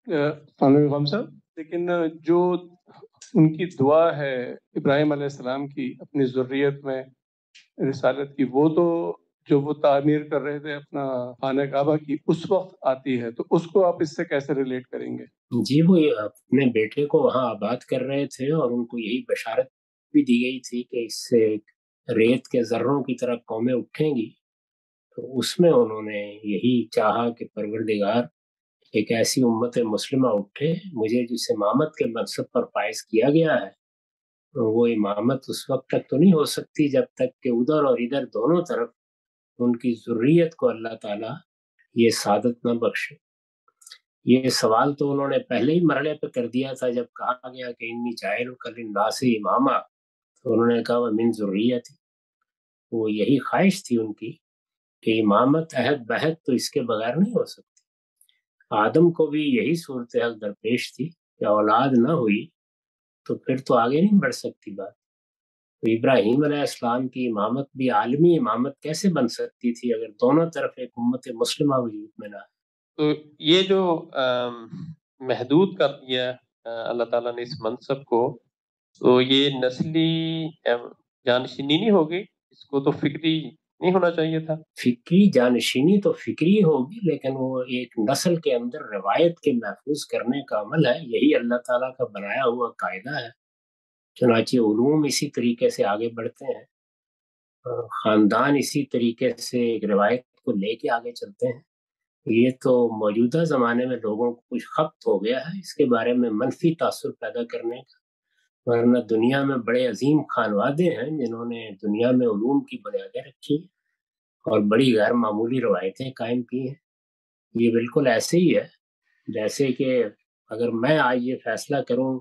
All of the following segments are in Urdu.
السلام علیکم صاحب، لیکن جو ان کی دعا ہے ابراہیم علیہ السلام کی اپنی ذریت میں رسالت کی، وہ تو جو وہ تعمیر کر رہے تھے اپنا خانہ کعبہ کی، اس وقت آتی ہے، تو اس کو آپ اس سے کیسے ریلیٹ کریں گے؟ جی، وہ اپنے بیٹے کو وہاں آباد کر رہے تھے اور ان کو یہی بشارت بھی دی گئی تھی کہ اس سے ریت کے ذروں کی طرح قومیں اٹھیں گی. تو اس میں انہوں نے یہی چاہا کہ پروردگار ایک ایسی امت مسلمہ اٹھے مجھے جس امامت کے منصب پر فائز کیا گیا ہے. وہ امامت اس وقت تک تو نہیں ہو سکتی جب تک کہ ادھر اور ادھر دونوں طرف ان کی ذریت کو اللہ تعالیٰ یہ سعادت نہ بخشے. یہ سوال تو انہوں نے پہلے ہی مرحلے پہ کر دیا تھا جب کہا گیا کہ انی جاعلک للناس اماما، تو انہوں نے کہا ومن ذریتی. وہ یہی خواہش تھی ان کی کہ امامت عہد بہد تو اس کے بغیر نہیں ہو سکتی. آدم کو بھی یہی صورتحال درپیش تھی کہ اولاد نہ ہوئی تو پھر تو آگے نہیں بڑھ سکتی بات. تو ابراہیم علیہ السلام کی امامت بھی عالمی امامت کیسے بن سکتی تھی اگر دونوں طرف ایک امت مسلمہ وجود میں نہ. تو یہ جو محدود کر دیا اللہ تعالیٰ نے اس منصب کو، تو یہ نسلی جانشینی نہیں ہوگی، اس کو تو فکری نہیں ہونا چاہیے تھا. فکری جانشینی تو فکری ہوگی، لیکن وہ ایک نسل کے اندر روایت کے محفوظ کرنے کا عمل ہے. یہی اللہ تعالیٰ کا بنایا ہوا قاعدہ ہے. چنانچہ علوم اسی طریقے سے آگے بڑھتے ہیں، خاندان اسی طریقے سے ایک روایت کو لے کے آگے چلتے ہیں. یہ تو موجودہ زمانے میں لوگوں کو کچھ خبت ہو گیا ہے اس کے بارے میں منفی تاثر پیدا کرنے کا، ورنہ دنیا میں بڑے عظیم خانوادے ہیں جنہوں نے دنیا میں علوم کی بنیادیں رکھی اور بڑی غیر معمولی روایتیں قائم کی ہیں. یہ بالکل ایسے ہی ہے جیسے کہ اگر میں آج یہ فیصلہ کروں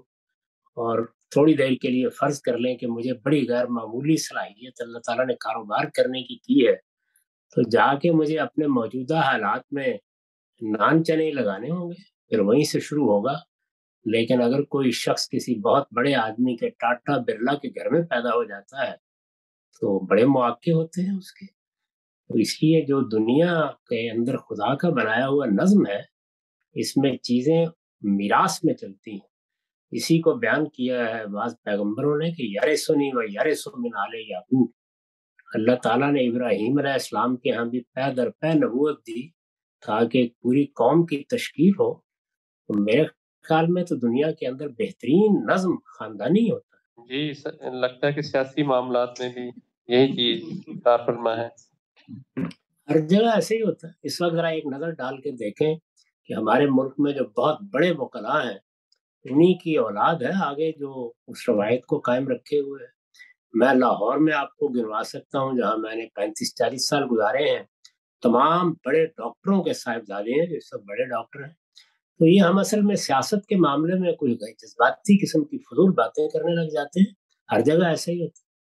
اور تھوڑی دیر کے لیے فرض کر لیں کہ مجھے بڑی غیر معمولی صلاحیت اللہ تعالیٰ نے کاروبار کرنے کی ہے، تو جا کے مجھے اپنے موجودہ حالات میں نان چنے لگانے ہوں گے، پھر وہیں سے شروع ہوگا. لیکن اگر کوئی شخص کسی بہت بڑے آدمی کے ٹاٹا برلا کے گھر میں پیدا ہو جاتا ہے تو بڑے مواقع ہوتے ہیں اس کے. تو اس لیے جو دنیا کے اندر خدا کا بنایا ہوا نظم ہے اس میں چیزیں میراث میں چلتی ہیں. اسی کو بیان کیا ہے بعض پیغمبروں نے کہ یرثنی و یرث من آل یعقوب. اللہ تعالیٰ نے ابراہیم علیہ السلام کے ہاں بھی پے در پے نبوت دی تاکہ ایک پوری قوم کی تشکیل ہو. تو میرے خیال میں تو دنیا کے اندر بہترین نظم خاندانی ہوتا ہے. جی، لگتا ہے کہ سیاسی معاملات میں بھی یہی چیز کار فرما ہے. ہر جگہ ایسے ہی ہوتا ہے. اس وقت ذرا ایک نظر ڈال کے دیکھیں کہ ہمارے ملک میں جو بہت بڑے وکلاء ہیں انہی کی اولاد ہے آگے جو اس روایت کو قائم رکھے ہوئے ہیں. میں لاہور میں آپ کو گنوا سکتا ہوں جہاں میں نے 35-40 سال گزارے ہیں، تمام بڑے ڈاکٹروں کے صاحبزادے ہیں جو سب بڑے ڈاکٹر ہیں. تو یہ ہم اصل میں سیاست کے معاملے میں کوئی جذباتی قسم کی فضول باتیں کرنے لگ جاتے ہیں. ہر جگہ ایسا ہی ہوتا ہے.